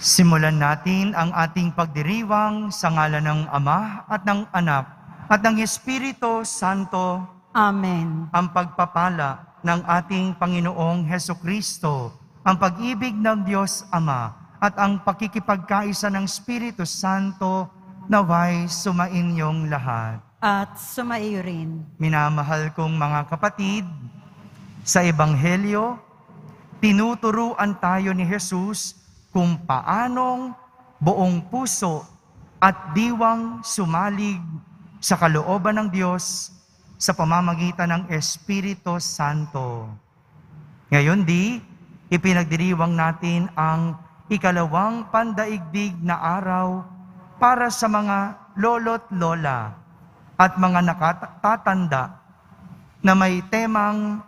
Simulan natin ang ating pagdiriwang sa ngalan ng Ama at ng Anak at ng Espiritu Santo. Amen. Ang pagpapala ng ating Panginoong Hesukristo, ang pag-ibig ng Diyos Ama at ang pakikipagkaisa ng Espiritu Santo naway sumainyong lahat. At sumaiyo rin. Minamahal kong mga kapatid, sa Ebanghelyo, tinuturuan tayo ni Jesus kung paanong buong puso at diwang sumalig sa kalooban ng Diyos sa pamamagitan ng Espiritu Santo. Ngayon ipinagdiriwang natin ang ikalawang pandaigdig na araw para sa mga lolo't lola at mga nakatatanda na may temang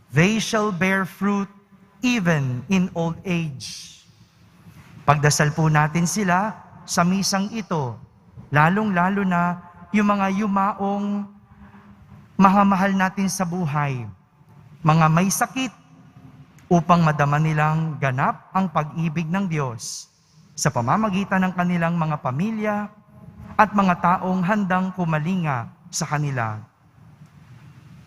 "They shall bear fruit even in old age." Pagdasal po natin sila sa misang ito, lalong-lalo na yung mga yumaong mahamahal natin sa buhay, mga may sakit, upang madama nilang ganap ang pag-ibig ng Diyos sa pamamagitan ng kanilang mga pamilya at mga taong handang kumalinga sa kanila.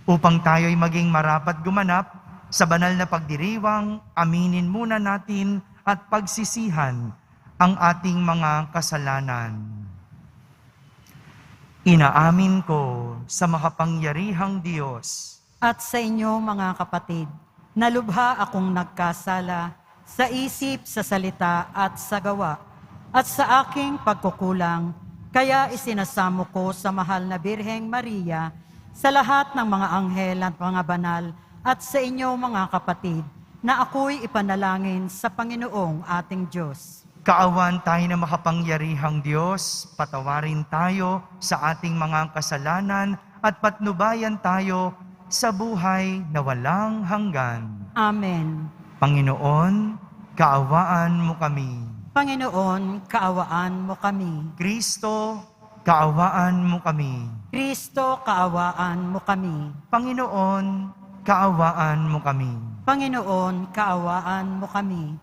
Upang tayo'y maging marapat gumanap sa banal na pagdiriwang, aminin muna natin at pagsisihan ang ating mga kasalanan. Inaamin ko sa makapangyarihang Diyos At sa inyo mga kapatid, na lubha akong nagkasala sa isip, sa salita at sa gawa, at sa aking pagkukulang, kaya isinasamo ko sa mahal na Birheng Maria, sa lahat ng mga anghel at mga banal, at sa inyo mga kapatid, na ako'y ipanalangin sa Panginoong ating Diyos. Kaawan tayo na makapangyarihang Diyos, patawarin tayo sa ating mga kasalanan at patnubayan tayo sa buhay na walang hanggan. Amen. Panginoon, kaawaan mo kami. Panginoon, kaawaan mo kami. Kristo, kaawaan mo kami. Kristo, kaawaan mo kami. Panginoon, kaawaan mo kami. Panginoon, kaawaan mo kami.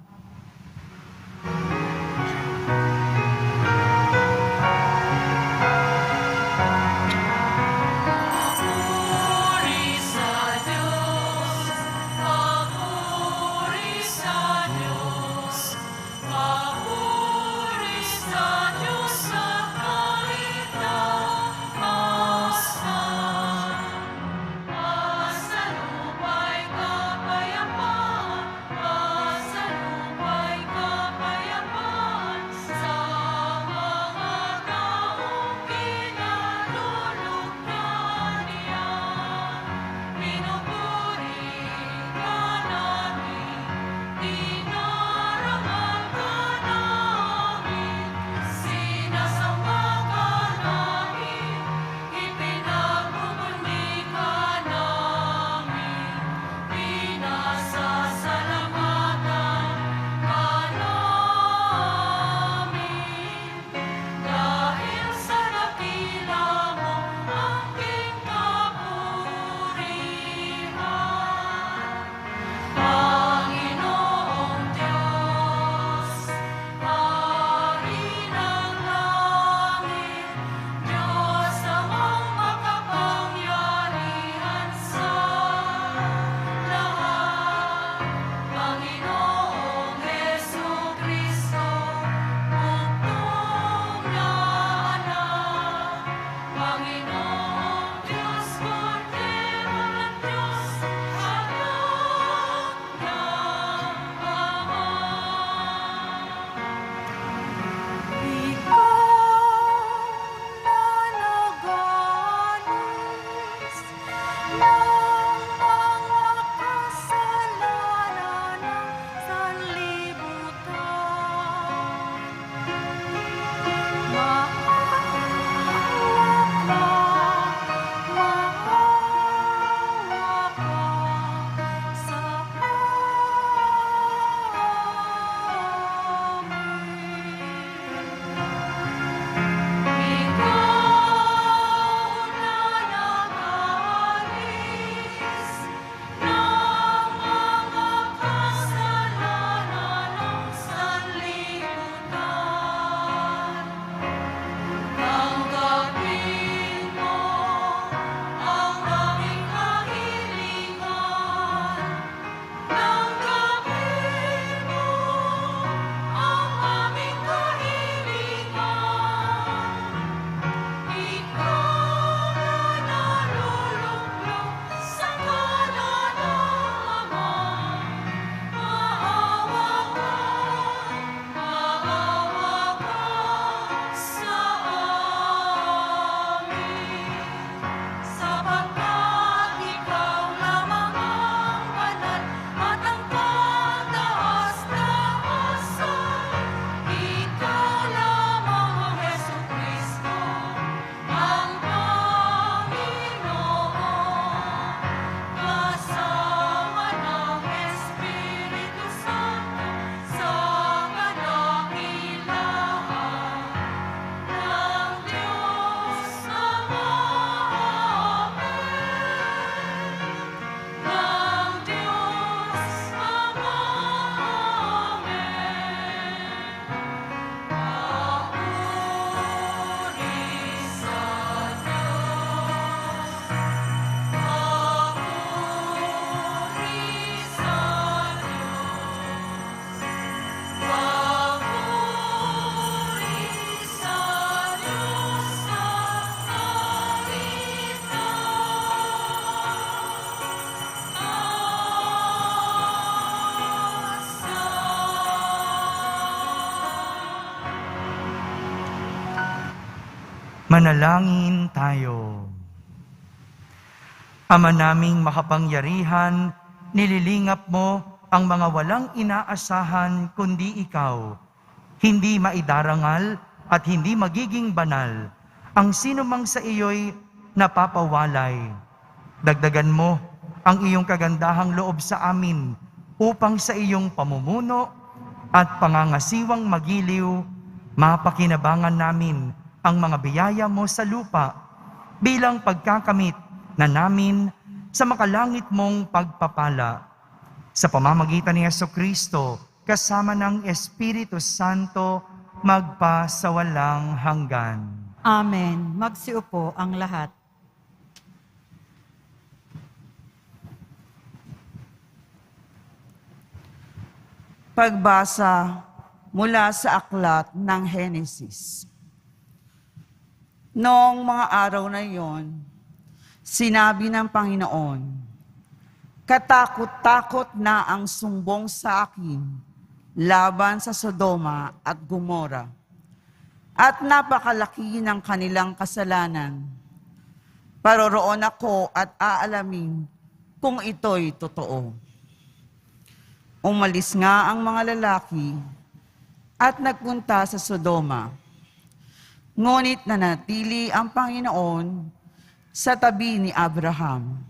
Manalangin tayo. Ama naming makapangyarihan, nililingap mo ang mga walang inaasahan kundi ikaw. Hindi maidarangal at hindi magiging banal ang sino mang sa iyo'y napapawalay. Dagdagan mo ang iyong kagandahang loob sa amin upang sa iyong pamumuno at pangangasiwang magiliw, mapakinabangan namin ang mga biyaya mo sa lupa bilang pagkakamit na namin sa makalangit mong pagpapala. Sa pamamagitan ni Jesucristo, kasama ng Espiritu Santo, magpasawalang hanggan. Amen. Magsiupo ang lahat. Pagbasa mula sa aklat ng Henesis. Noong mga araw na iyon, sinabi ng Panginoon, "Katakot-takot na ang sumbong sa akin laban sa Sodoma at Gomora, at napakalaki ng kanilang kasalanan. Paroroon ako at aalamin kung ito'y totoo." Umalis nga ang mga lalaki at nagpunta sa Sodoma. Ngunit nanatili ang Panginoon sa tabi ni Abraham.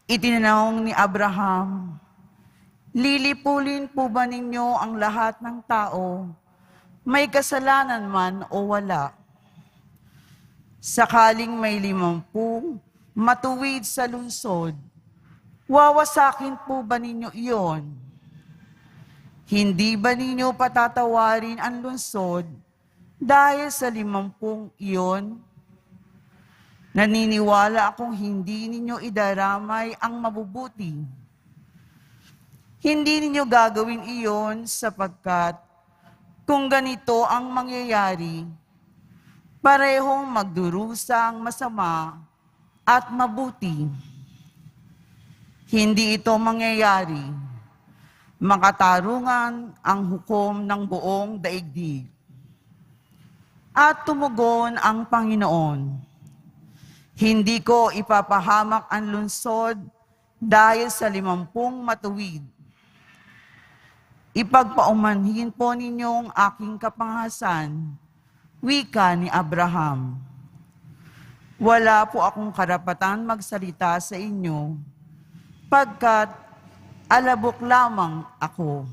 Itinanong ni Abraham, "Lilipulin po ba ninyo ang lahat ng tao, may kasalanan man o wala? Sakaling may 50 matuwid sa lungsod, wawasakin po ba ninyo iyon? Hindi ba ninyo patatawarin ang lungsod dahil sa 50 iyon? Naniniwala akong hindi ninyo idaramay ang mabubuti. Hindi ninyo gagawin iyon sapagkat kung ganito ang mangyayari, parehong magdurusa ang masama at mabuti. Hindi ito mangyayari. Makatarungan ang hukom ng buong daigdig." At tumugon ang Panginoon, "Hindi ko ipapahamak ang lungsod dahil sa 50 matuwid. Ipagpaumanhin po ninyo ang aking kapangasan," wika ni Abraham. "Wala po akong karapatan magsalita sa inyo, pagkat alabok lamang ako.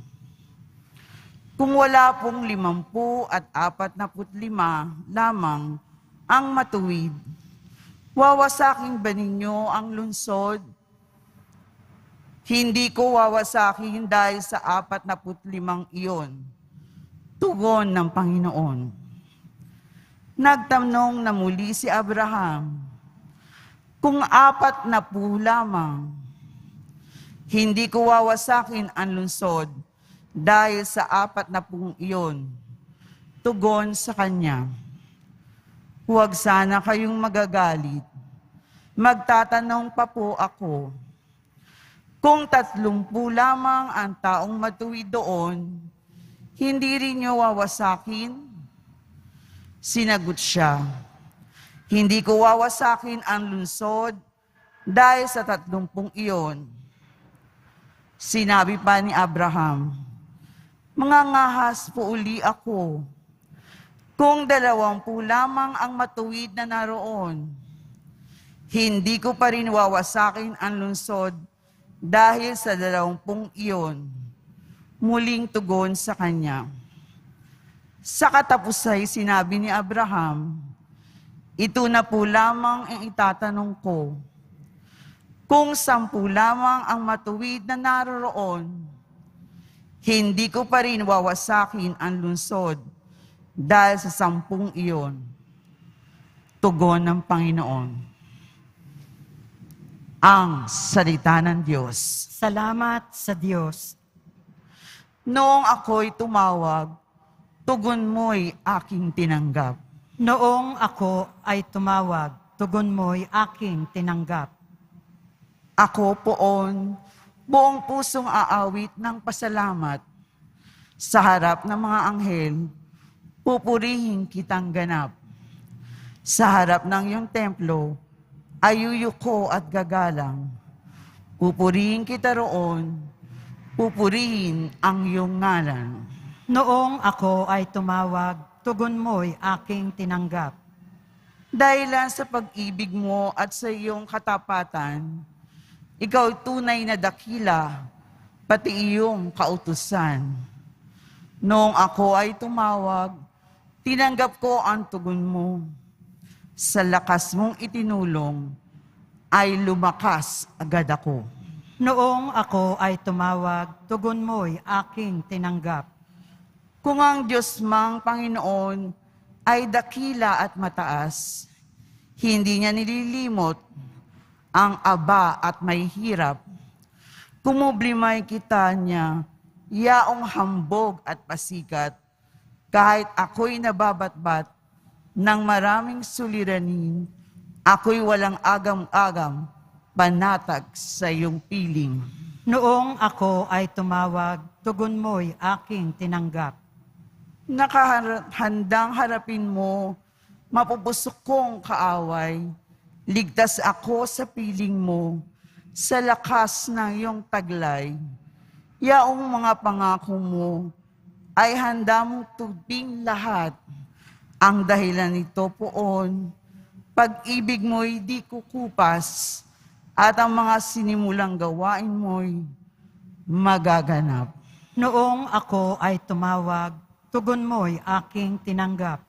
Kung wala pong 50 at 45 lamang ang matuwid, wawasakin ba ninyo ang lungsod? Hindi ko wawasakin dahil sa 45 iyon," tugon ng Panginoon. Nagtanong na muli si Abraham, "Kung 40 lamang, hindi ko wawasakin ang lungsod dahil sa 40 iyon," tugon sa kanya. "Huwag sana kayong magagalit. Magtatanong pa po ako. Kung 30 lamang ang taong matuwid doon, hindi rin niyo wawasakin?" Sinagot siya, "Hindi ko wawasakin ang lungsod dahil sa 30 iyon." Sinabi pa ni Abraham, "Mangangahas po uli ako. Kung 20 lamang ang matuwid na naroon, hindi ko pa rin wawasakin ang lungsod dahil sa 20 iyon." Muling tugon sa kanya. Sa katapusay sinabi ni Abraham, "Ito na po lamang ang itatanong ko. Kung 10 lamang ang matuwid na naroroon, hindi ko pa rin wawasakin ang lungsod dahil sa 10 iyon." Tugon ng Panginoon. Ang salita ng Diyos. Salamat sa Diyos. Noong ako'y tumawag, tugon mo'y aking tinanggap. Noong ako ay tumawag, tugon mo'y aking tinanggap. Ako poon, buong pusong aawit ng pasalamat. Sa harap ng mga anghel, pupurihin kitang ganap. Sa harap ng iyong templo, ay yuyuko at gagalang. Pupurihin kita roon, pupurihin ang iyong ngalan. Noong ako ay tumawag, tugon mo'y aking tinanggap. Dahilan sa pag-ibig mo at sa iyong katapatan, ikaw tunay na dakila, pati iyong kautusan. Noong ako ay tumawag, tinanggap ko ang tugon mo. Sa lakas mong itinulong, ay lumakas agad ako. Noong ako ay tumawag, tugon mo'y aking tinanggap. Kung ang Diyos mang Panginoon ay dakila at mataas, hindi niya nililimot ang aba at may hirap. Kumublimay kita niya, yaong hambog at pasikat, kahit ako'y nababatbat ng maraming suliranin, ako'y walang agam-agam, panatag sa iyong piling. Noong ako ay tumawag, tugon mo'y aking tinanggap. Nakahandang harapin mo, mapupusok kong kaaway. Ligtas ako sa piling mo, sa lakas ng iyong taglay. Yaong mga pangako mo, ay handa mong tubing lahat. Ang dahilan nito poon, pag-ibig mo'y di kukupas, at ang mga sinimulang gawain mo'y magaganap. Noong ako ay tumawag, tugon mo'y aking tinanggap.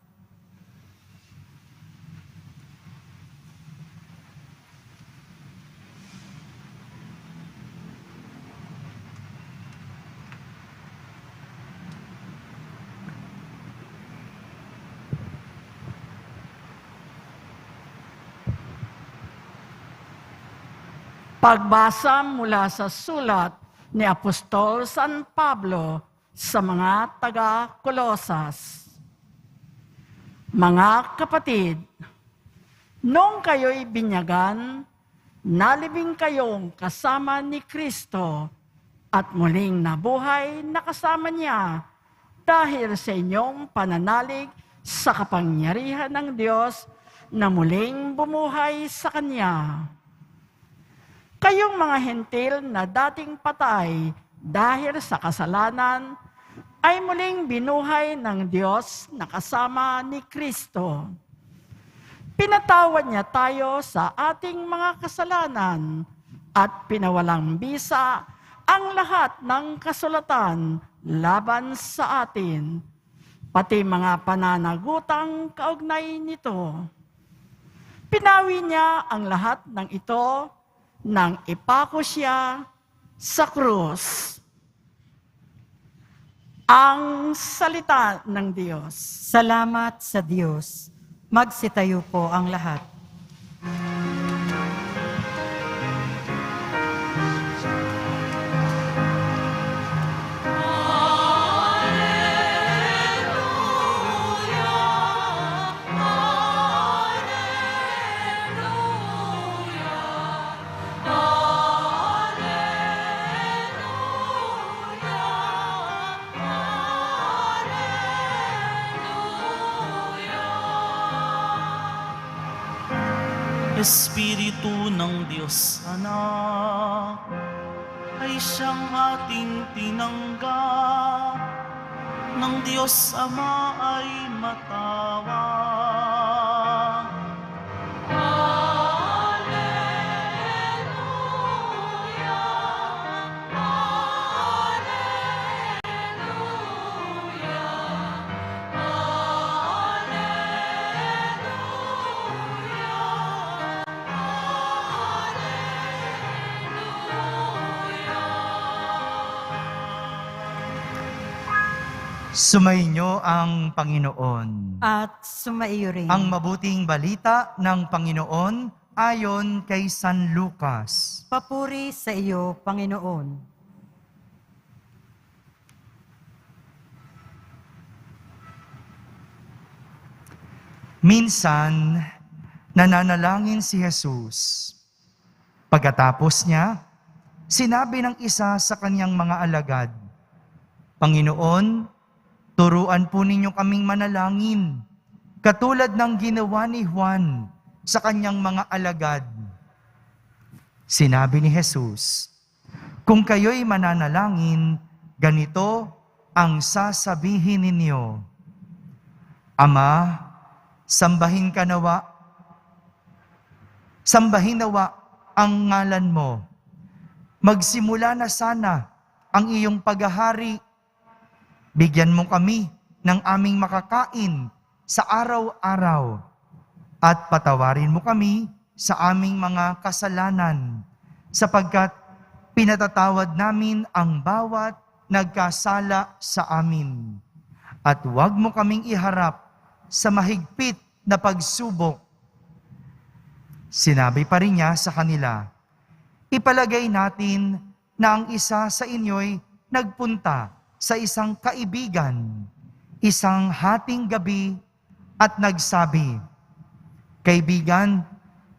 Pagbasa mula sa sulat ni Apostol San Pablo sa mga taga-Kolosas. Mga kapatid, noong kayo'y binyagan, nalibing kayong kasama ni Kristo at muling nabuhay na kasama niya dahil sa inyong pananalig sa kapangyarihan ng Diyos na muling bumuhay sa Kanya. Kayong mga hentil na dating patay dahil sa kasalanan, ay muling binuhay ng Diyos na kasama ni Kristo. Pinatawad niya tayo sa ating mga kasalanan at pinawalang bisa ang lahat ng kasulatan laban sa atin, pati mga pananagutang kaugnay nito. Pinawi niya ang lahat ng ito nang ipako siya sa krus. Ang salita ng Diyos. Salamat sa Diyos. Magsitayo po ang lahat. Espiritu ng Diyos Anak, ay siyang ating tinanggap, ng Diyos Ama ay matawag. Sumainyo ang Panginoon. At sumaiyo rin. Ang mabuting balita ng Panginoon ayon kay San Lucas. Papuri sa iyo, Panginoon. Minsan, nananalangin si Jesus. Pagkatapos niya, sinabi ng isa sa kanyang mga alagad, Panginoon, turuan po ninyo kaming manalangin, katulad ng ginawa ni Juan sa kanyang mga alagad. Sinabi ni Jesus, kung kayo'y mananalangin, ganito ang sasabihin ninyo, Ama, sambahin nawa ang ngalan mo. Magsimula na sana ang iyong paghahari. Bigyan mo kami ng aming makakain sa araw-araw at patawarin mo kami sa aming mga kasalanan sapagkat pinatatawad namin ang bawat nagkasala sa amin. At huwag mo kaming iharap sa mahigpit na pagsubok. Sinabi pa rin niya sa kanila, ipalagay natin na ang isa sa inyo'y nagpunta sa isang kaibigan, isang hating gabi at nagsabi, Kaibigan,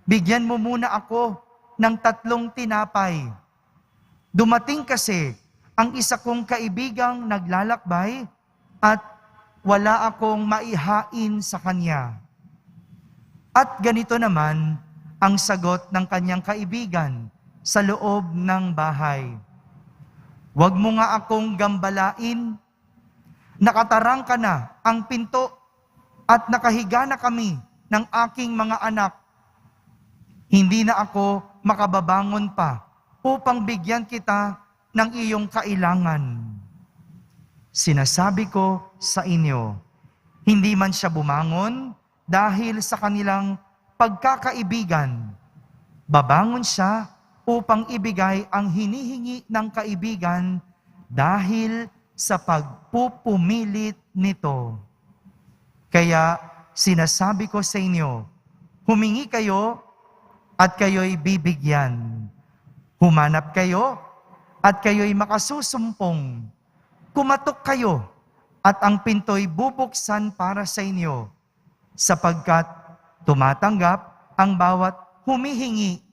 bigyan mo muna ako ng 3 tinapay. Dumating kasi ang isa kong kaibigang naglalakbay at wala akong maihain sa kanya. At ganito naman ang sagot ng kanyang kaibigan sa loob ng bahay. Huwag mo nga akong gambalain. Nakatarang ka na ang pinto at nakahiga na kami ng aking mga anak. Hindi na ako makababangon pa upang bigyan kita ng iyong kailangan. Sinasabi ko sa inyo, hindi man siya bumangon dahil sa kanilang pagkakaibigan. Babangon siya upang ibigay ang hinihingi ng kaibigan dahil sa pagpupumilit nito. Kaya sinasabi ko sa inyo, humingi kayo at kayo'y bibigyan. Humanap kayo at kayo'y makasusumpong. Kumatok kayo at ang pinto'y bubuksan para sa inyo, sapagkat tumatanggap ang bawat humihingi,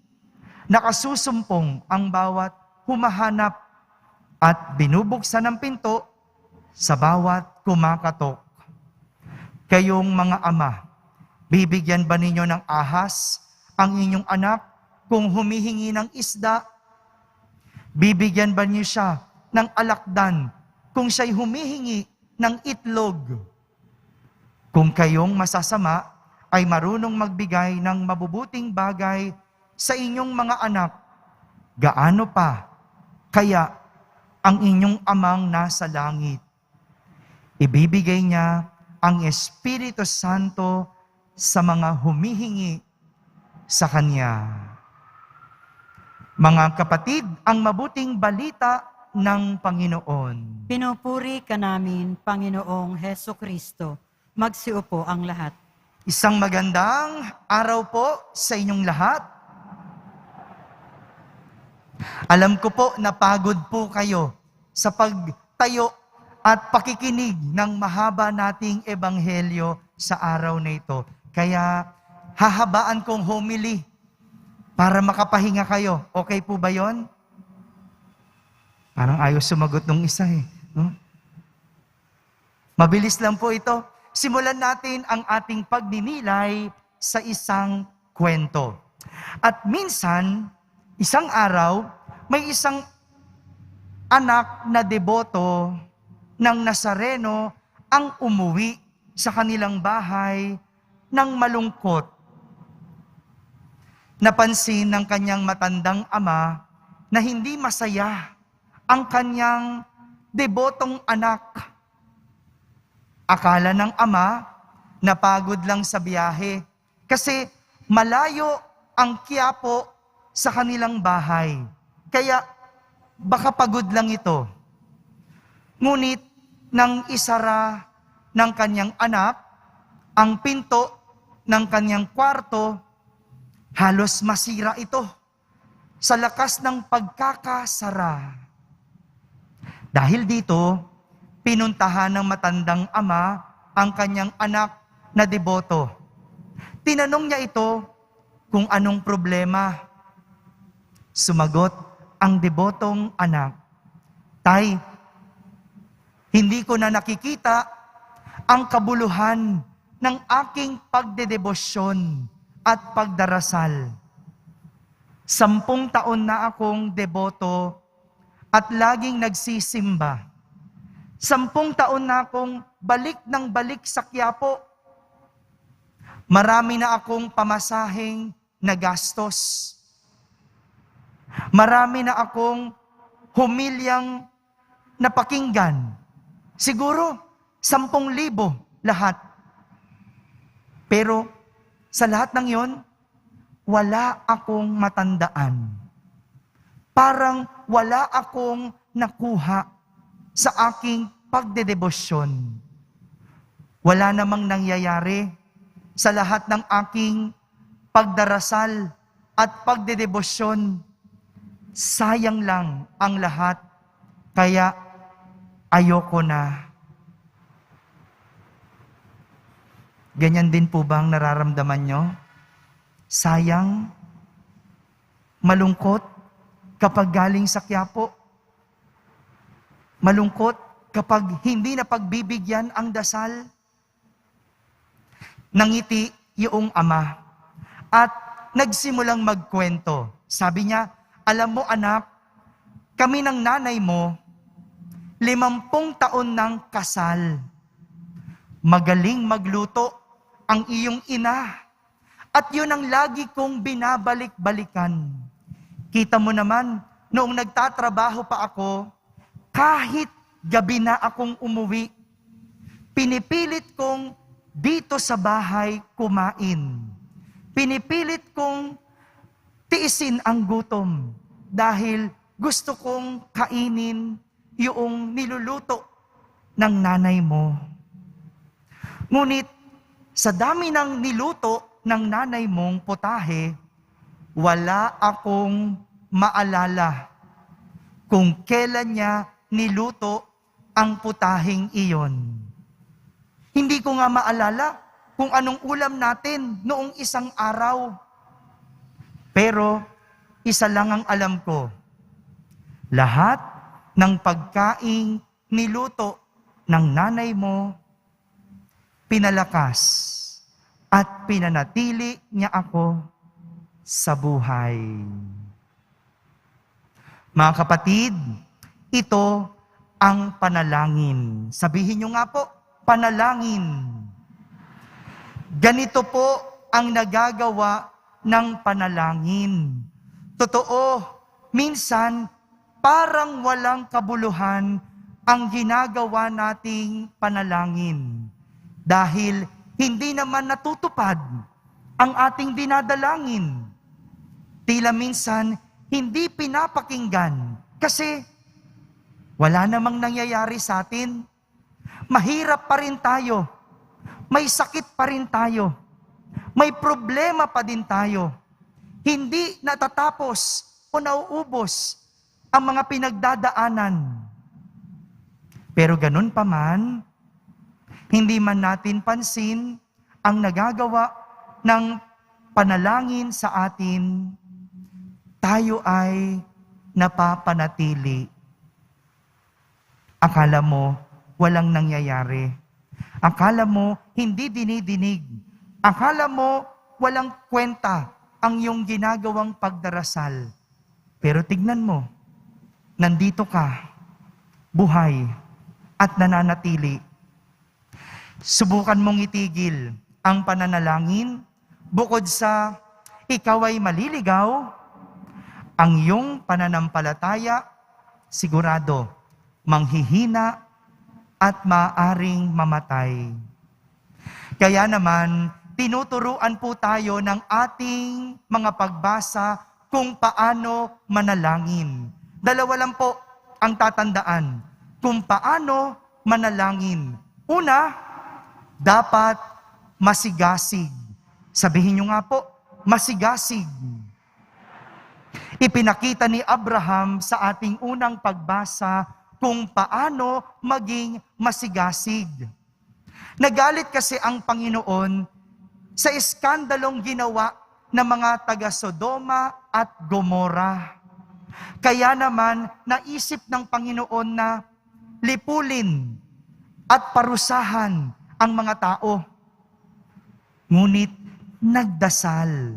nakasusumpong ang bawat humahanap, at binubuksan ang pinto sa bawat kumakatok. Kayong mga ama, bibigyan ba ninyo ng ahas ang inyong anak kung humihingi ng isda? Bibigyan ba niyo siya ng alakdan kung siya'y humihingi ng itlog? Kung kayong masasama ay marunong magbigay ng mabubuting bagay sa inyong mga anak, gaano pa kaya ang inyong amang nasa langit? Ibibigay niya ang Espiritu Santo sa mga humihingi sa Kanya. Mga kapatid, ang mabuting balita ng Panginoon. Pinupuri ka namin, Panginoong Heso Kristo. Magsiupo ang lahat. Isang magandang araw po sa inyong lahat. Alam ko po na pagod po kayo sa pagtayo at pakikinig ng mahaba nating ebanghelyo sa araw na ito. Kaya hahabaan kong homily para makapahinga kayo. Okay po ba yon? Parang ayaw sumagot nung isa eh. No? Mabilis lang po ito. Simulan natin ang ating pagninilay sa isang kwento. At minsan, isang araw, may isang anak na deboto ng Nazareno ang umuwi sa kanilang bahay ng malungkot. Napansin ng kanyang matandang ama na hindi masaya ang kanyang debotong anak. Akala ng ama, napagod lang sa biyahe kasi malayo ang Quiapo sa kanilang bahay. Kaya baka pagod lang ito. Ngunit nang isara ng kanyang anak ang pinto ng kanyang kwarto, halos masira ito sa lakas ng pagkakasara. Dahil dito, pinuntahan ng matandang ama ang kanyang anak na deboto. Tinanong niya ito kung anong problema. Sumagot ang debotong anak, Tay, hindi ko na nakikita ang kabuluhan ng aking pagdedebosyon at pagdarasal. 10 taon na akong deboto at laging nagsisimba. 10 taon na akong balik ng balik sa Quiapo. Marami na akong pamasaheng nagastos. Marami na akong humilyang napakinggan. Siguro, 10,000 lahat. Pero sa lahat ng yon, wala akong matandaan. Parang wala akong nakuha sa aking pagdedebosyon. Wala namang nangyayari sa lahat ng aking pagdarasal at pagdedebosyon. Sayang lang ang lahat, kaya ayoko na. Ganyan din po ba ang nararamdaman nyo? Sayang, malungkot kapag galing sa Quiapo. Malungkot kapag hindi na pagbibigyan ang dasal. Nangiti yung ama at nagsimulang magkwento. Sabi niya, alam mo anak, kami ng nanay mo, 50 taon ng kasal. Magaling magluto ang iyong ina. At yun ang lagi kong binabalik-balikan. Kita mo naman, noong nagtatrabaho pa ako, kahit gabi na akong umuwi, pinipilit kong dito sa bahay kumain. Pinipilit kong tiisin ang gutom dahil gusto kong kainin yung niluluto ng nanay mo. Ngunit sa dami ng niluto ng nanay mong putahe, wala akong maalala kung kailan niya niluto ang putaheng iyon. Hindi ko nga maalala kung anong ulam natin noong isang araw. Pero isa lang ang alam ko, lahat ng pagkaing niluto ng nanay mo, pinalakas at pinanatili niya ako sa buhay. Mga kapatid, ito ang panalangin. Sabihin niyo nga po, panalangin. Ganito po ang nagagawa ng panalangin. Totoo, minsan parang walang kabuluhan ang ginagawa nating panalangin. Dahil hindi naman natutupad ang ating dinadalangin. Tila minsan hindi pinapakinggan kasi wala namang nangyayari sa atin. Mahirap pa rin tayo. May sakit pa rin tayo. May problema pa din tayo. Hindi natatapos o nauubos ang mga pinagdadaanan. Pero ganun pa man, hindi man natin pansin ang nagagawa ng panalangin sa atin, tayo ay napapanatili. Akala mo walang nangyayari. Akala mo hindi dinidinig. Akala mo walang kwenta ang iyong ginagawang pagdarasal. Pero tignan mo, nandito ka, buhay, at nananatili. Subukan mong itigil ang pananalangin, bukod sa ikaw ay maliligaw, ang iyong pananampalataya, sigurado, manghihina at maaring mamatay. Kaya naman, tinuturuan po tayo ng ating mga pagbasa kung paano manalangin. 2 lang po ang tatandaan kung paano manalangin. Una, dapat masigasig. Sabihin nyo nga po, masigasig. Ipinakita ni Abraham sa ating unang pagbasa kung paano maging masigasig. Nagalit kasi ang Panginoon sa iskandalong ginawa ng mga taga-Sodoma at Gomora. Kaya naman, naisip ng Panginoon na lipulin at parusahan ang mga tao. Ngunit nagdasal.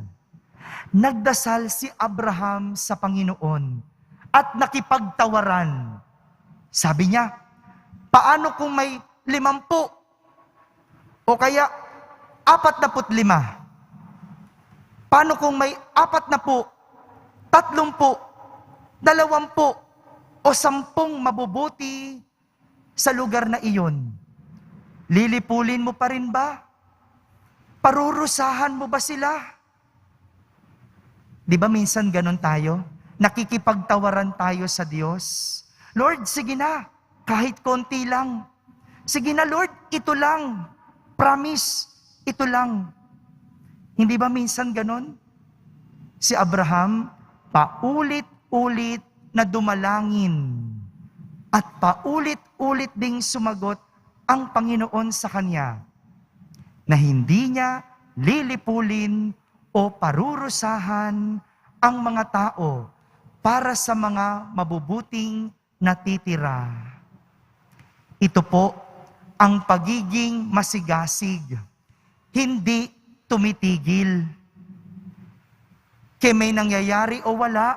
Nagdasal si Abraham sa Panginoon at nakipagtawaran. Sabi niya, paano kung may 50 o kaya 45? Paano kung may 40, 30, 20 o 10 mabubuti sa lugar na iyon? Lilipulin mo pa rin ba? Parurusahan mo ba sila? Di ba minsan ganon tayo? Nakikipagtawaran tayo sa Diyos. Lord, sige na, kahit konti lang. Sige na Lord, ito lang. Promise, ito lang. Hindi ba minsan ganon? Si Abraham, paulit-ulit na dumalangin at paulit-ulit ding sumagot ang Panginoon sa kanya na hindi niya lilipulin o parurusahan ang mga tao para sa mga mabubuting natitira. Ito po ang pagiging masigasig, hindi tumitigil. Kaya may nangyayari o wala,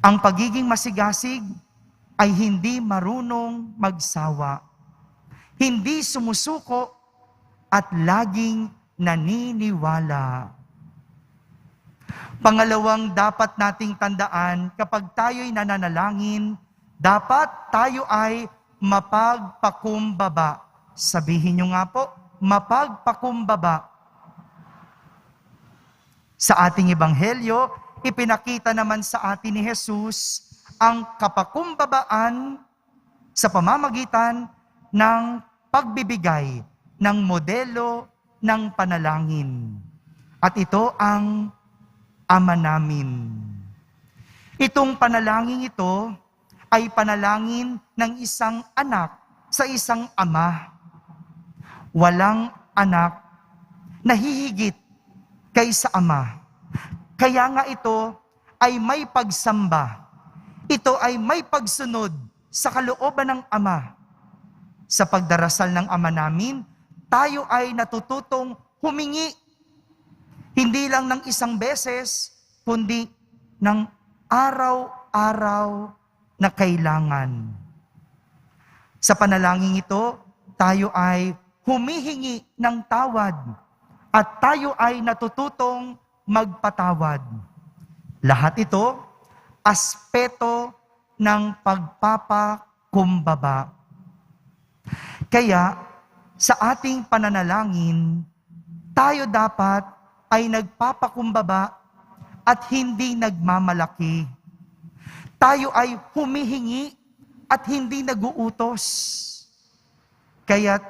ang pagiging masigasig ay hindi marunong magsawa, hindi sumusuko at laging naniniwala. Pangalawang dapat nating tandaan, kapag tayo'y nananalangin, dapat tayo ay mapagpakumbaba. Sabihin nyo nga po, mapagpakumbaba. Sa ating ebanghelyo, ipinakita naman sa atin ni Jesus ang kapakumbabaan sa pamamagitan ng pagbibigay ng modelo ng panalangin. At ito ang Ama namin. Itong panalangin ito ay panalangin ng isang anak sa isang ama. Walang anak na hihigit kaysa ama. Kaya nga ito ay may pagsamba. Ito ay may pagsunod sa kalooban ng ama. Sa pagdarasal ng Ama namin, tayo ay natututong humingi. Hindi lang ng isang beses, kundi ng araw-araw na kailangan. Sa panalangin ito, tayo ay humihingi ng tawad at tayo ay natututong magpatawad. Lahat ito, aspeto ng pagpapakumbaba. Kaya, sa ating pananalangin, tayo dapat ay nagpapakumbaba at hindi nagmamalaki. Tayo ay humihingi at hindi naguutos. Kaya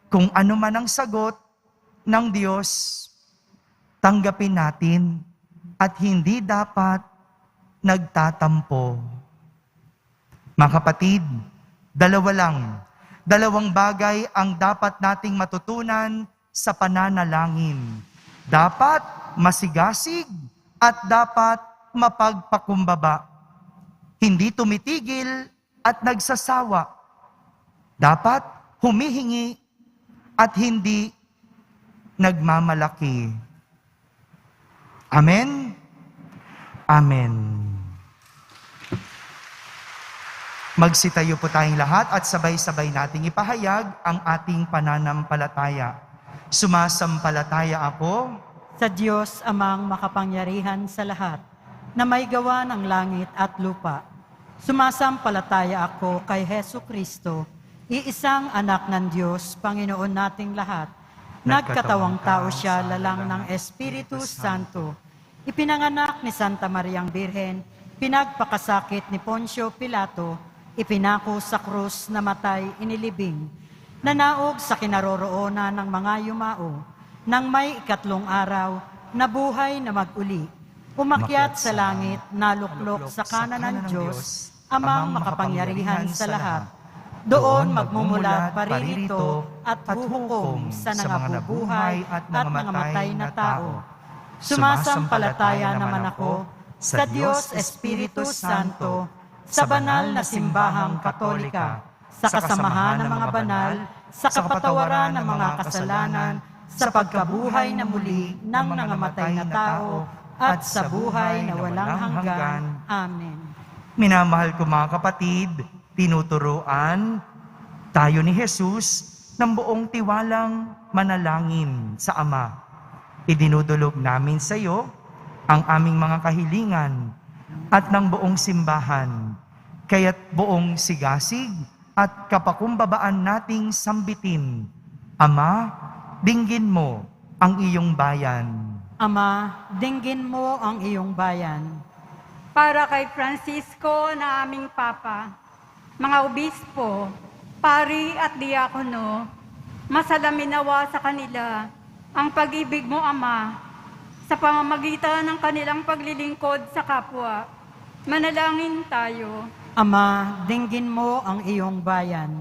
kung ano man ang sagot ng Diyos, tanggapin natin at hindi dapat nagtatampo. Mga kapatid, dalawang bagay ang dapat nating matutunan sa pananalangin. Dapat masigasig at dapat mapagpakumbaba. Hindi tumitigil at nagsasawa. Dapat humihingi at hindi nagmamalaki. Amen? Amen. Magsitayo po tayong lahat at sabay-sabay nating ipahayag ang ating pananampalataya. Sumasampalataya ako Sa Diyos amang makapangyarihan sa lahat, na may gawa ng langit at lupa. Sumasampalataya ako kay Hesu Kristo, iisang anak ng Diyos, Panginoon nating lahat. Nagkatawang tao siya lalang ng Espiritu Santo. Ipinanganak ni Santa Mariang Birhen, pinagpakasakit ni Poncio Pilato, ipinako sa krus, namatay, inilibing. Nanaog sa kinaroroonan ng mga yumao, nang may 3 araw, nabuhay na mag-uli. Umakyat sa langit, naluklok sa kanan ng Diyos, amang makapangyarihan sa lahat. Doon magmumulat paririto at huhukom sa nangabubuhay at nangamatay na tao. Sumasampalataya naman ako sa Diyos Espiritu Santo, sa banal na simbahang Katolika, sa kasamahan ng mga banal, sa kapatawaran ng mga kasalanan, sa pagkabuhay na muli ng nangamatay na tao, at sa buhay na walang hanggan. Amen. Minamahal ko mga kapatid, tinuturuan tayo ni Jesus ng buong tiwalang manalangin sa Ama. Idinudulog namin sa iyo ang aming mga kahilingan at ng buong simbahan, kaya't buong sigasig at kapakumbabaan nating sambitin. Ama, dinggin mo ang iyong bayan. Ama, dinggin mo ang iyong bayan. Para kay Francisco na aming Papa, mga obispo, pari at diakono, masalamin nawa sa kanila ang pag-ibig mo, Ama, sa pamamagitan ng kanilang paglilingkod sa kapwa. Manalangin tayo. Ama, dinggin mo ang iyong bayan.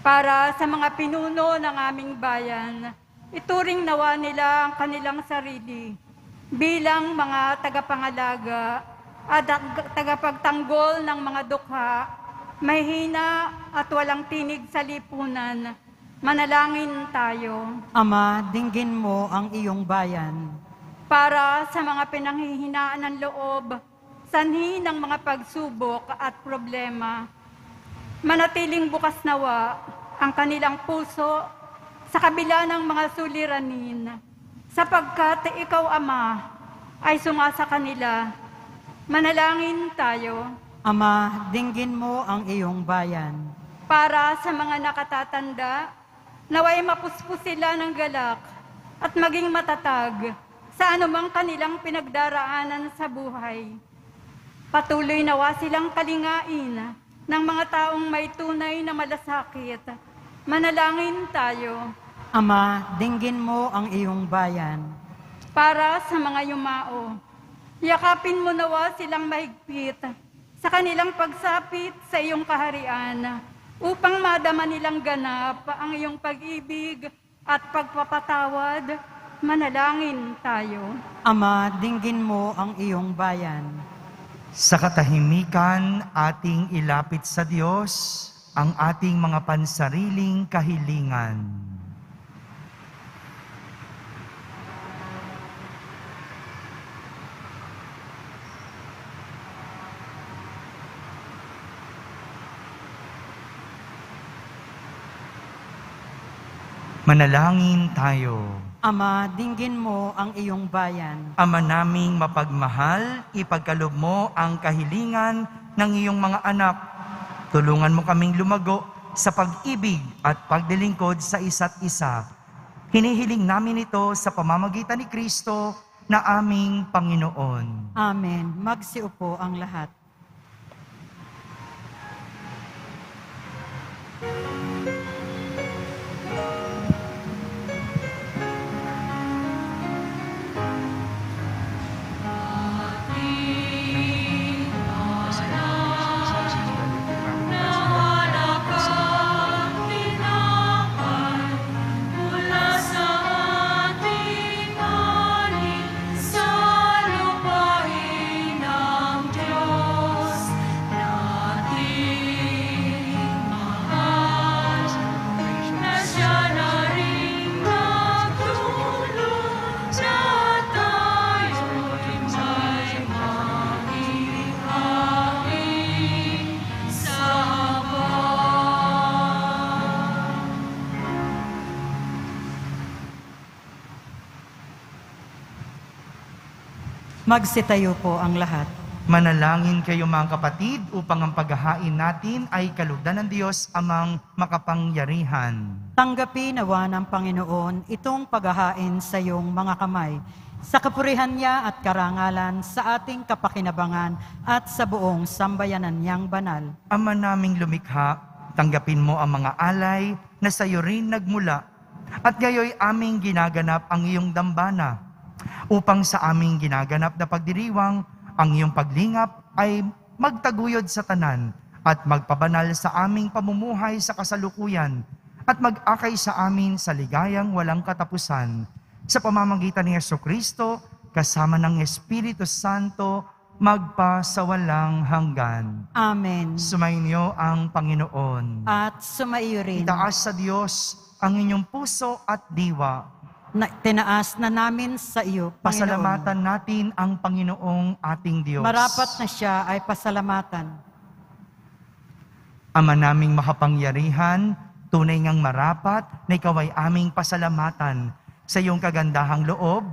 Para sa mga pinuno ng aming bayan, ituring nawa nila ang kanilang sarili bilang mga tagapangalaga at tagapagtanggol ng mga dukha, mahina at walang tinig sa lipunan. Manalangin tayo. Ama, dinggin mo ang iyong bayan. Para sa mga pinanghihinaan ng loob, sanhi ng mga pagsubok at problema, manatiling bukas nawa ang kanilang puso sa kabila ng mga suliranin, sapagkat ikaw, Ama, ay sumasa kanila. Manalangin tayo. Ama, dinggin mo ang iyong bayan. Para sa mga nakatatanda, naway mapuspos sila ng galak at maging matatag sa anumang kanilang pinagdaraanan sa buhay. Patuloy nawa silang kalingain ng mga taong may tunay na malasakit. Manalangin tayo. Ama, dinggin mo ang iyong bayan. Para sa mga yumao, yakapin mo nawa silang mahigpit sa kanilang pagsapit sa iyong kaharian upang madama nilang ganap ang iyong pag-ibig at pagpapatawad. Manalangin tayo. Ama, dinggin mo ang iyong bayan. Sa katahimikan, ating ilapit sa Diyos ang ating mga pansariling kahilingan. Manalangin tayo. Ama, dinggin mo ang iyong bayan. Ama naming mapagmahal, ipagkaloob mo ang kahilingan ng iyong mga anak. Tulungan mo kaming lumago sa pag-ibig at pagdilingkod sa isa't isa. Hinihiling namin ito sa pamamagitan ni Kristo na aming Panginoon. Amen. Magsiupo ang lahat. Magsitayo po ang lahat. Manalangin kayo mga kapatid upang ang paghahain natin ay kalugdan ng Diyos amang makapangyarihan. Tanggapin nawa ng Panginoon itong paghahain sa iyong mga kamay, sa kapurihan niya at karangalan sa ating kapakinabangan at sa buong sambayanan niyang banal. Ama naming lumikha, tanggapin mo ang mga alay na sa iyo rin nagmula at ngayoy aming ginaganap ang iyong dambana upang sa aming ginaganap na pagdiriwang ang iyong paglingap ay magtaguyod sa tanan at magpabanal sa aming pamumuhay sa kasalukuyan at mag-akay sa amin sa ligayang walang katapusan. Sa pamamagitan ni Jesucristo, kasama ng Espiritu Santo, magpasawalang hanggan. Amen. Sumainyo ang Panginoon. At sumaiyo rin. Itaas sa Diyos ang inyong puso at diwa. Tinaas na namin sa iyo, Panginoon. Pasalamatan natin ang Panginoong ating Diyos. Marapat na siya ay pasalamatan. Ama naming makapangyarihan, tunay ngang marapat na ikaw ay aming pasalamatan sa iyong kagandahang loob,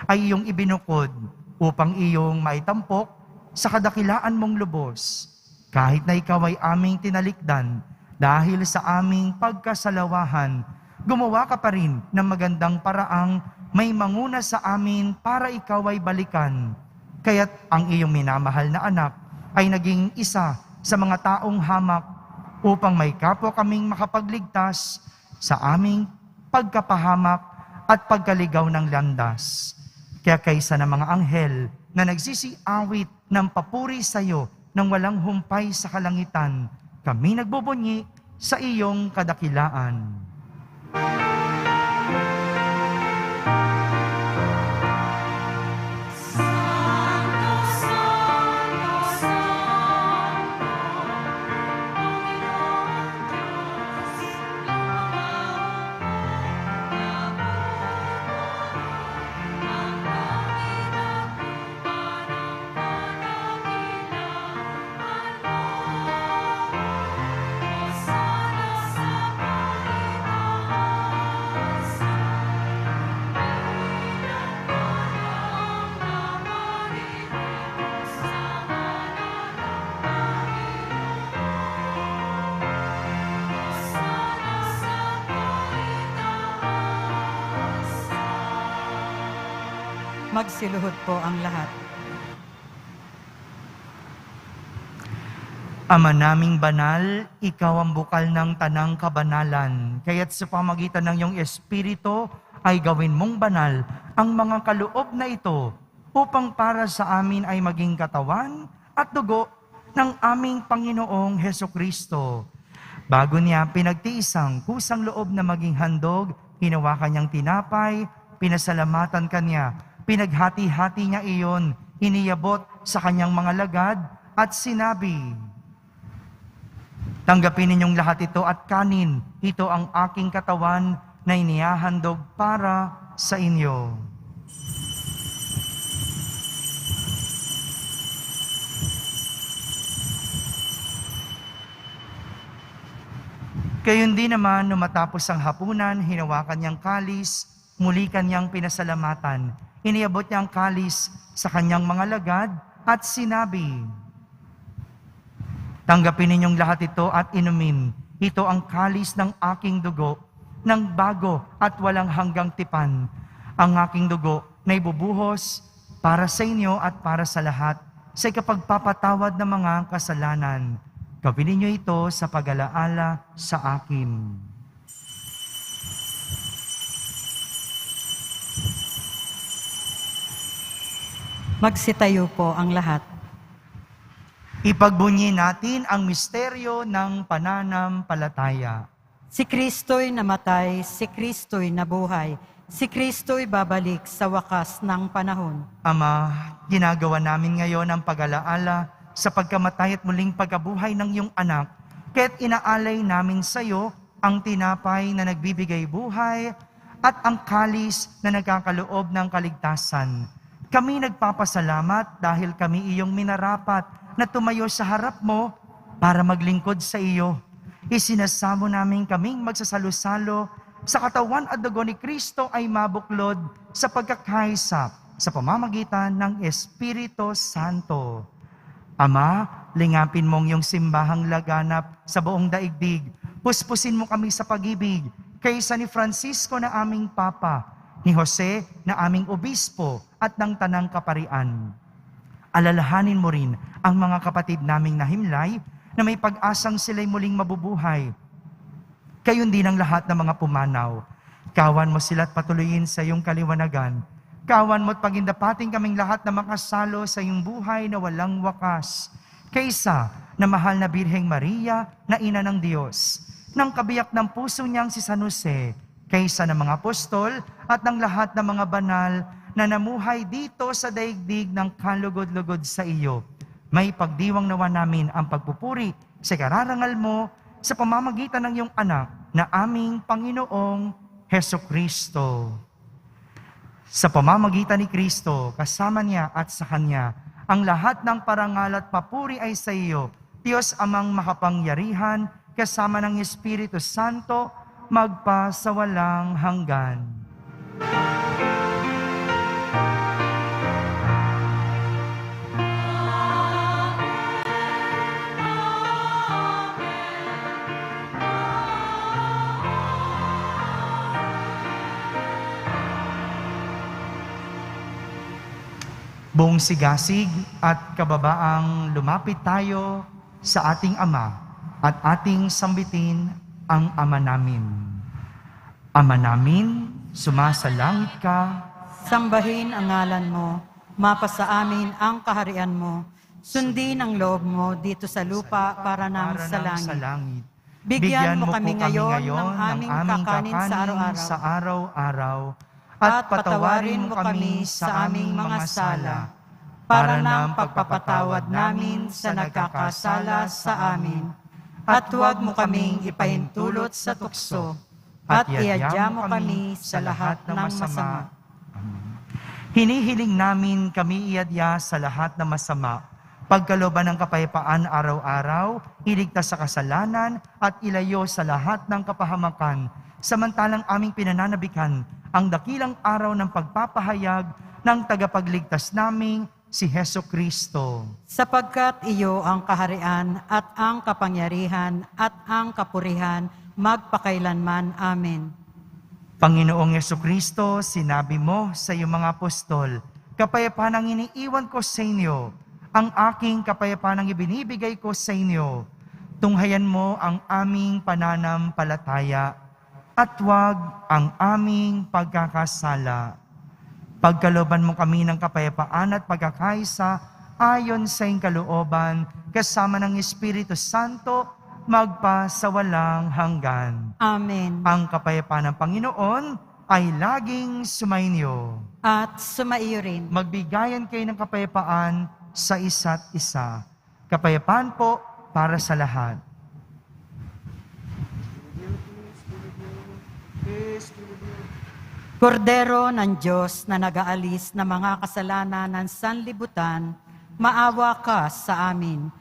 ay iyong ibinukod upang iyong maitampok sa kadakilaan mong lubos. Kahit na ikaw ay aming tinalikdan dahil sa aming pagkasalawahan, gumawa ka pa rin ng magandang paraang may manguna sa amin para ikaw ay balikan. Kaya't ang iyong minamahal na anak ay naging isa sa mga taong hamak upang may kapwa kaming makapagligtas sa aming pagkapahamak at pagkaligaw ng landas. Kaya kaysa ng mga anghel na nagsisiawit ng papuri sa iyo nang walang humpay sa kalangitan, kami nagbubunyi sa iyong kadakilaan. Magsiluhod po ang lahat. Ama naming banal, ikaw ang bukal ng tanang kabanalan. Kaya't sa pamagitan ng iyong Espiritu ay gawin mong banal ang mga kaloob na ito upang para sa amin ay maging katawan at dugo ng aming Panginoong Hesukristo. Bago niya pinagtiisang kusang loob na maging handog, hinawa kanyang tinapay, pinasalamatan kanya, pinaghati-hati niya iyon, iniyabot sa kanyang mga lagad at sinabi, "Tanggapin ninyong lahat ito at kanin, ito ang aking katawan na inihahandog para sa inyo." Gayon din naman, nung matapos ang hapunan, hinawakan niyang kalis, muli kanyang pinasalamatan. Iniabot niya ang kalis sa kanyang mga lagad at sinabi, "Tanggapin ninyong lahat ito at inumin. Ito ang kalis ng aking dugo, ng bago at walang hanggang tipan. Ang aking dugo na ibubuhos para sa inyo at para sa lahat sa ikapagpapatawad ng mga kasalanan. Gawin ninyo ito sa pag-alaala sa akin." Magsitayo po ang lahat. Ipagbunyi natin ang misteryo ng pananampalataya. Si Kristo'y namatay, si Kristo'y nabuhay, si Kristo'y babalik sa wakas ng panahon. Ama, ginagawa namin ngayon ang pag-alaala sa pagkamatay at muling pagkabuhay ng iyong anak, kaya't inaalay namin sa iyo ang tinapay na nagbibigay buhay at ang kalis na nagkakaloob ng kaligtasan. Kami nagpapasalamat dahil kami iyong minarapat na tumayo sa harap mo para maglingkod sa iyo. Isinasamo namin kaming magsasalo-salo sa katawan at dugo ni Kristo ay mabuklod sa pagkakaisa sa pamamagitan ng Espiritu Santo. Ama, lingapin mong iyong simbahang laganap sa buong daigdig. Puspusin mo kami sa pag-ibig kaysa ni Francisco na aming Papa, ni Jose na aming Obispo at ng Tanang Kaparian. Alalahanin mo rin ang mga kapatid naming nahimlay na may pag-asang sila'y muling mabubuhay. Gayon din ang lahat ng mga pumanaw. Kawan mo sila't patuloyin sa iyong kaliwanagan. Kawan mo't pagindapating kaming lahat na makasalo sa iyong buhay na walang wakas. Kaysa na mahal na Birheng Maria na ina ng Diyos, ng kabiyak ng puso niyang si San Jose, kaysa ng mga apostol at ng lahat ng mga banal na namuhay dito sa daigdig ng kalugod-lugod sa iyo. May pagdiwang nawa namin ang pagpupuri sa kararangal mo sa pamamagitan ng iyong anak na aming Panginoong Hesukristo. Sa pamamagitan ni Kristo, kasama niya at sa Kanya, ang lahat ng parangal at papuri ay sa iyo, Diyos amang makapangyarihan, kasama ng Espiritu Santo, magpa sa walang hanggan. Buong sigasig at kababaang lumapit tayo sa ating Ama at ating sambitin ang Ama namin. Ama namin, sumasalangit ka, Sambahin ang ngalan mo, mapasa amin ang kaharian mo, sundin ang loob mo dito sa lupa para nang sa langit. Bigyan mo kami ngayon ng aming kakanin sa araw-araw, at patawarin mo kami sa aming mga sala, para ng pagpapatawad namin sa nagkakasala sa amin. At huwag mo kaming ipahintulot sa tukso, at iadya mo kami sa lahat ng masama. Hinihiling namin kami iadya sa lahat ng masama, pagkalooban ng kapayapaan araw-araw, iligtas sa kasalanan at ilayo sa lahat ng kapahamakan, samantalang aming pinananabikan ang dakilang araw ng pagpapahayag ng tagapagligtas naming si Hesukristo. Sapagkat iyo ang kaharian at ang kapangyarihan at ang kapurihan magpakailanman. Amen. Panginoong Hesukristo, sinabi mo sa iyong mga apostol, kapayapaan ang iniiwan ko sa inyo, ang aking kapayapaan ang ibinibigay ko sa inyo. Tunghayan mo ang aming pananampalataya at huwag ang aming pagkakasala. Pagkalooban mo kami ng kapayapaan at pagkakaisa ayon sa iyong kalooban, kasama ng Espiritu Santo, magpa sa walang hanggan. Amen. Ang kapayapaan ng Panginoon ay laging sumainyo. At sumaiyo rin. Magbigayan kayo ng kapayapaan sa isa't isa. Kapayapaan po para sa lahat. Kordero ng Diyos na nag-aalis ng mga kasalanan ng sanlibutan, maawa ka sa amin.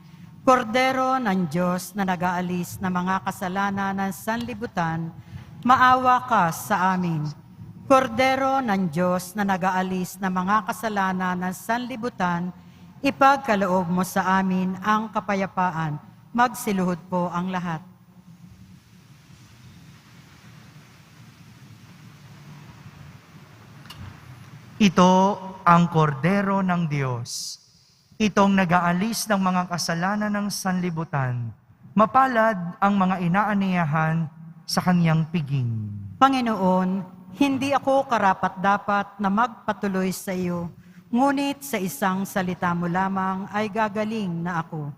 Kordero ng Diyos na nag-aalis ng mga kasalanan ng sanlibutan, maawa ka sa amin. Kordero ng Diyos na nag-aalis ng mga kasalanan ng sanlibutan, ipagkaloob mo sa amin ang kapayapaan. Magsiluhod po ang lahat. Ito ang kordero ng Diyos. Itong nag-aalis ng mga kasalanan ng sanlibutan. Mapalad ang mga inaaniyahan sa kaniyang piging. Panginoon, hindi ako karapat-dapat na magpatuloy sa iyo, ngunit sa isang salita mo lamang ay gagaling na ako.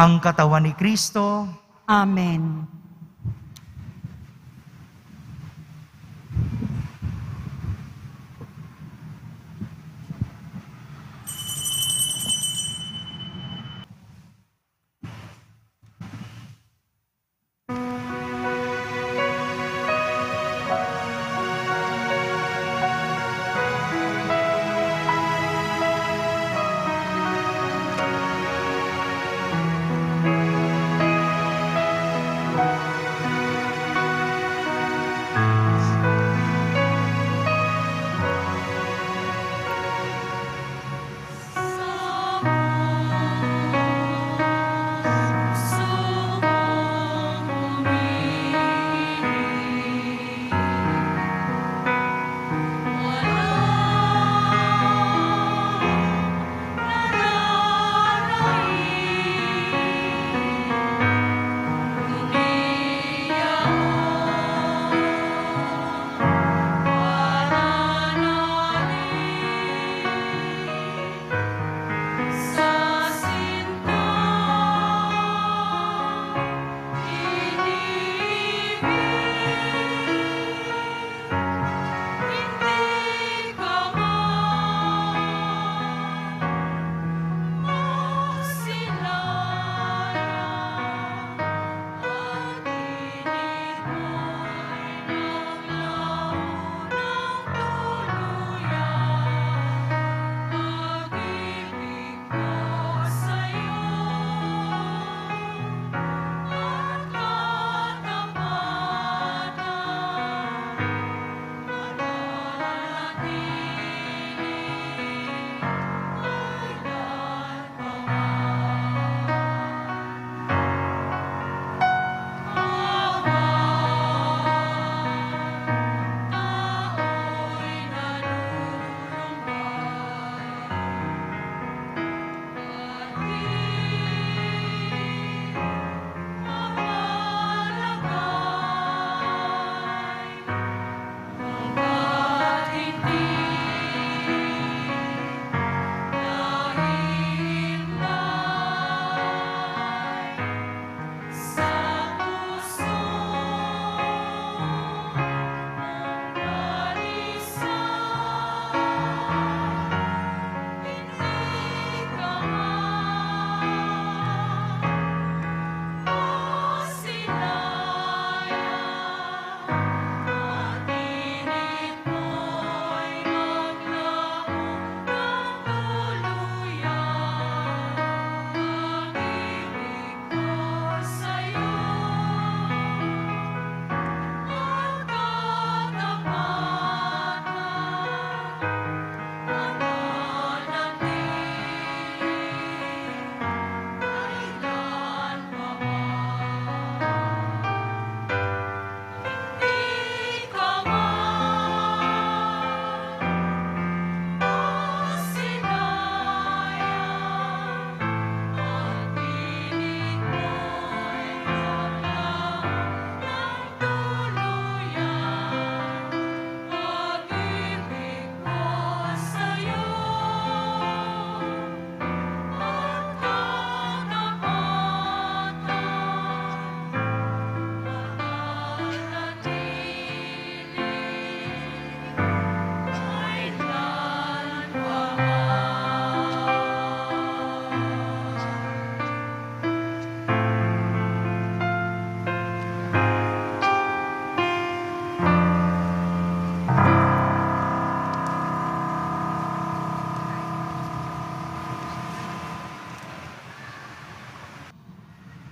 Ang katawan ni Kristo. Amen.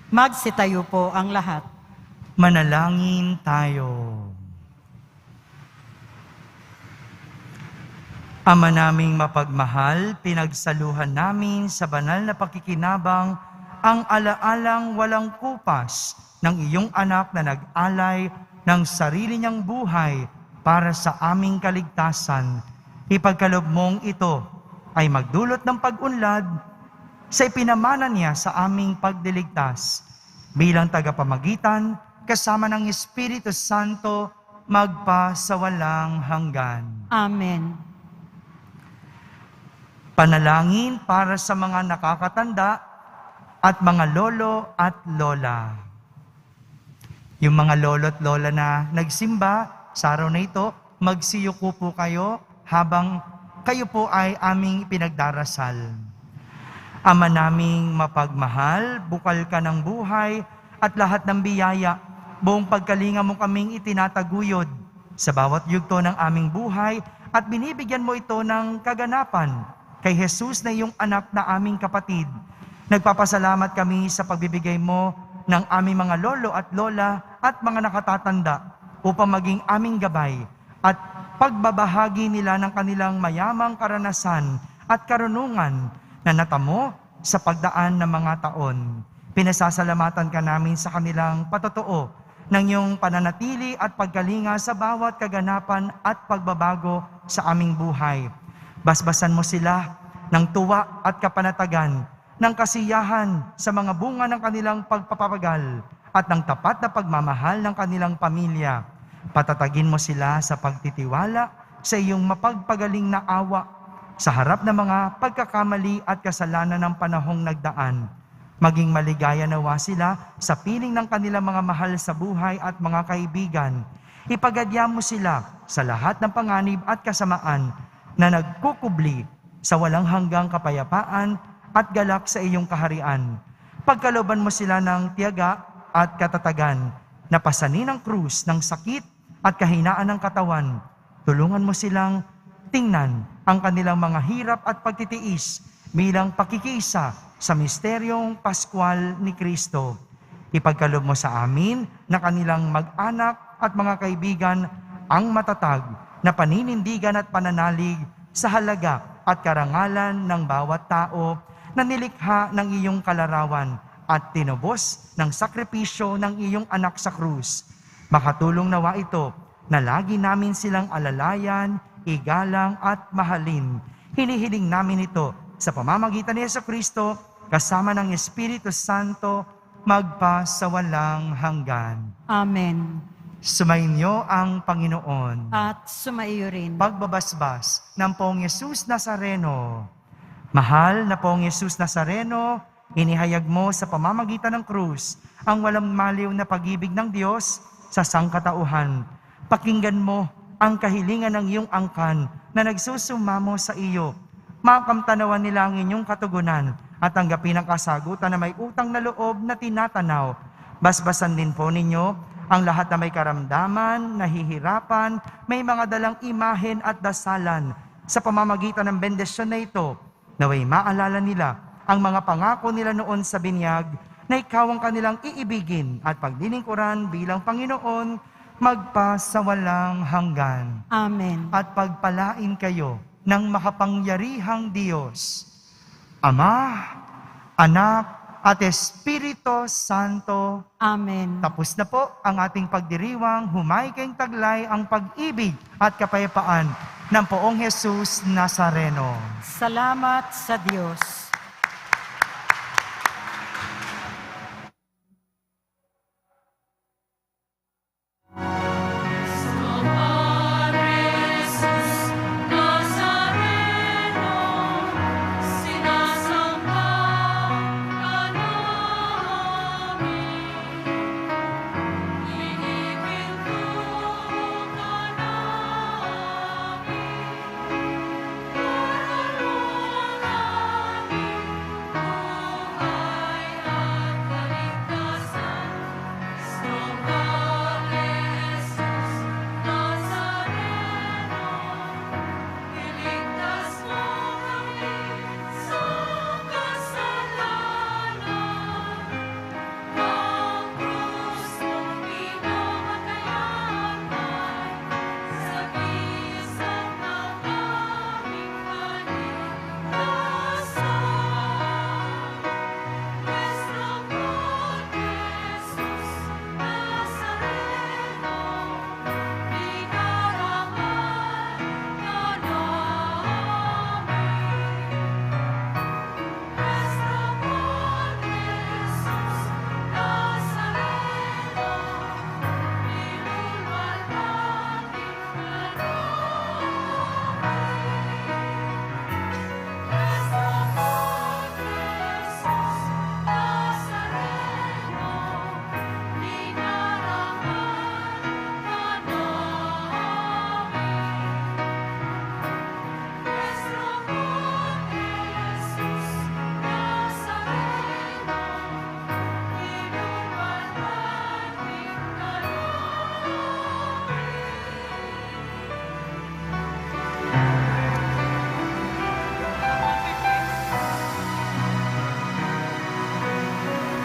Magsitayo po ang lahat. Manalangin tayo. Ama naming mapagmahal, pinagsaluhan namin sa banal na pakikinabang ang alaalang walang kupas ng iyong anak na nag-alay ng sarili niyang buhay para sa aming kaligtasan. Ipagkaloob mong ito ay magdulot ng pag-unlad sa ipinamana niya sa aming pagdiligtas. Bilang tagapamagitan, kasama ng Espiritu Santo, magpasawalang hanggan. Amen. Panalangin para sa mga nakakatanda at mga lolo at lola. Yung mga lolo at lola na nagsimba sa araw na ito, magsiyuko po kayo habang kayo po ay aming pinagdarasal. Ama naming mapagmahal, bukal ka ng buhay at lahat ng biyaya, buong pagkalinga mo kaming itinataguyod sa bawat yugto ng aming buhay at binibigyan mo ito ng kaganapan kay Jesus na iyong anak na aming kapatid. Nagpapasalamat kami sa pagbibigay mo ng aming mga lolo at lola at mga nakatatanda upang maging aming gabay at pagbabahagi nila ng kanilang mayamang karanasan at karunungan na natamo sa pagdaan ng mga taon. Pinasasalamatan ka namin sa kanilang patotoo ng iyong pananatili at pagkalinga sa bawat kaganapan at pagbabago sa aming buhay. Basbasan mo sila ng tuwa at kapanatagan, ng kasiyahan sa mga bunga ng kanilang pagpapagal at ng tapat na pagmamahal ng kanilang pamilya. Patatagin mo sila sa pagtitiwala sa iyong mapagpagaling na awa sa harap ng mga pagkakamali at kasalanan ng panahong nagdaan. Maging maligaya nawa sila sa piling ng kanilang mga mahal sa buhay at mga kaibigan. Ipagadya mo sila sa lahat ng panganib at kasamaan na nagkukubli sa walang hanggang kapayapaan at galak sa iyong kaharian. Pagkalooban mo sila ng tiyaga at katatagan na pasanin ang krus ng sakit at kahinaan ng katawan. Tulungan mo silang tingnan ang kanilang mga hirap at pagtitiis bilang pakikiisa sa misteryong Paskwal ni Kristo. Ipagkaloob mo sa amin na kanilang mag-anak at mga kaibigan ang matatag na paninindigan at pananalig sa halaga at karangalan ng bawat tao na nilikha ng iyong kalarawan at tinubos ng sakripisyo ng iyong anak sa krus. Makatulong nawa ito na lagi namin silang alalayan, igalang at mahalin. Hinihiling namin ito sa pamamagitan ni Jesucristo kasama ng Espiritu Santo magpasawalang hanggan. Amen. Sumainyo ang Panginoon. At sumaiyo rin. Pagbabasbas ng Poong Yesus Nazareno. Mahal na Poong Yesus Nazareno, inihayag mo sa pamamagitan ng krus ang walang maliw na pag-ibig ng Diyos sa sangkatauhan. Pakinggan mo ang kahilingan ng iyong angkan na nagsusumamo sa iyo. Makamtanawan nila ang inyong katugunan at tanggapin ang kasagutan na may utang na loob na tinatanaw. Basbasan din po ninyo ang lahat na may karamdaman, nahihirapan, may mga dalang imahen at dasalan. Sa pamamagitan ng bendisyon na ito, naway maalala nila ang mga pangako nila noon sa binyag na ikaw ang kanilang iibigin at paglilingkuran bilang Panginoon magpasawalang hanggan. Amen. At pagpalain kayo ng makapangyarihang Diyos, Ama, Anak, at Espiritu Santo. Amen. Tapos na po ang ating pagdiriwang, humay kayong taglay ang pag-ibig at kapayapaan ng Poong Jesus Nazareno. Salamat sa Diyos.